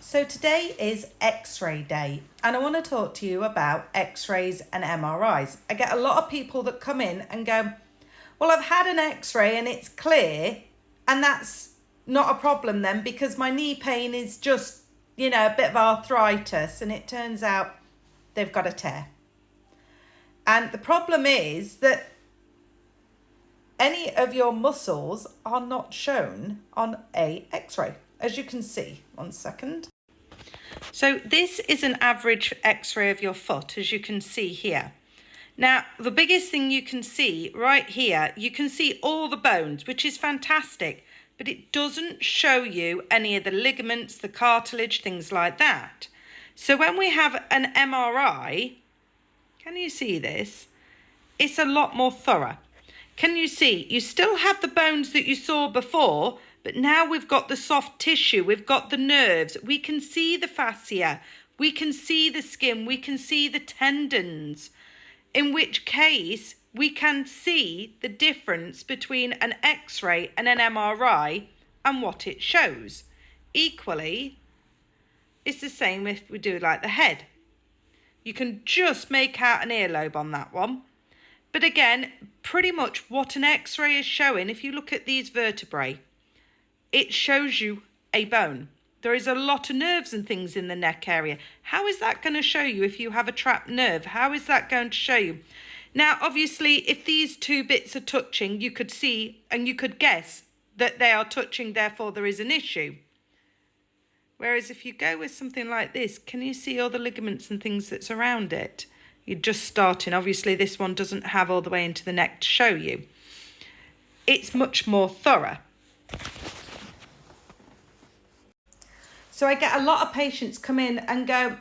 So today is X-ray day and I want to talk to you about X-rays and MRIs. I get a lot of people that come in and go, well, I've had an X-ray and it's clear and that's not a problem then because my knee pain is just, a bit of arthritis, and it turns out they've got a tear. And the problem is that any of your muscles are not shown on a X-ray, as you can see. 1 second. So this is an average X-ray of your foot, as you can see here. Now, the biggest thing you can see right here, you can see all the bones, which is fantastic, but it doesn't show you any of the ligaments, the cartilage, things like that. So when we have an MRI, can you see this? It's a lot more thorough. Can you see? You still have the bones that you saw before, but now we've got the soft tissue, we've got the nerves, we can see the fascia, we can see the skin, we can see the tendons, in which case we can see the difference between an X-ray and an MRI and what it shows. Equally, it's the same if we do like the head. You can just make out an earlobe on that one. But again, pretty much what an X-ray is showing, if you look at these vertebrae, it shows you a bone. There is a lot of nerves and things in the neck area. How is that going to show you if you have a trapped nerve? How is that going to show you? Now, obviously, if these two bits are touching, you could see and you could guess that they are touching, therefore there is an issue. Whereas if you go with something like this, can you see all the ligaments and things that's around it? You're just starting. Obviously, this one doesn't have all the way into the neck to show you. It's much more thorough. So I get a lot of patients come in and go,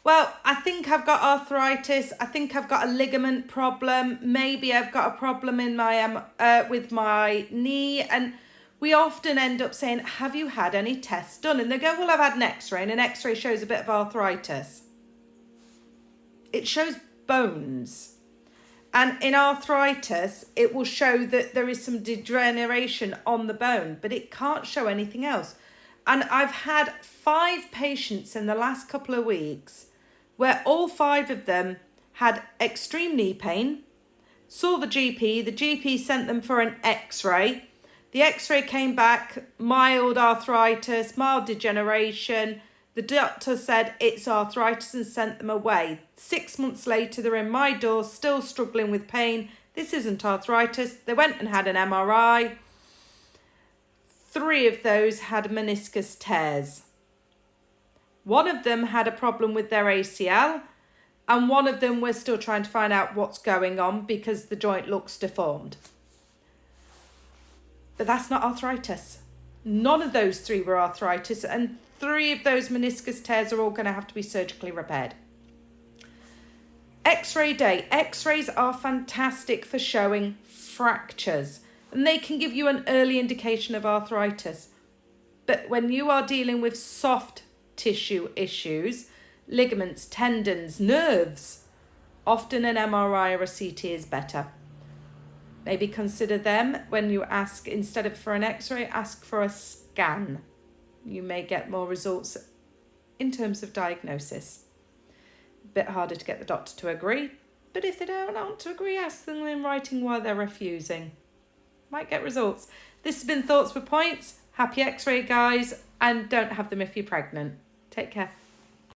well, I think I've got arthritis. I think I've got a ligament problem. Maybe I've got a problem in my with my knee. And we often end up saying, have you had any tests done? And they go, well, I've had an X-ray, and an X-ray shows a bit of arthritis. It shows bones. And in arthritis, it will show that there is some degeneration on the bone, but it can't show anything else. And I've had 5 patients in the last couple of weeks where all 5 of them had extreme knee pain, saw the GP sent them for an X-ray. The X-ray came back, mild arthritis, mild degeneration. The doctor said it's arthritis and sent them away. 6 months later, they're in my door, still struggling with pain. This isn't arthritis. They went and had an MRI. 3 of those had meniscus tears. 1 of them had a problem with their ACL, and 1 of them we're still trying to find out what's going on because the joint looks deformed. But that's not arthritis. None of those 3 were arthritis, and 3 of those meniscus tears are all going to have to be surgically repaired. X-ray day. X-rays are fantastic for showing fractures, and they can give you an early indication of arthritis. But when you are dealing with soft tissue issues, ligaments, tendons, nerves, often an MRI or a CT is better. Maybe consider them when you ask, instead of for an X-ray, ask for a scan. You may get more results in terms of diagnosis. A bit harder to get the doctor to agree, but if they don't want to agree, ask them in writing why they're refusing. Might get results. This has been Thoughts with Points. Happy X-ray, guys, and don't have them if you're pregnant. Take care.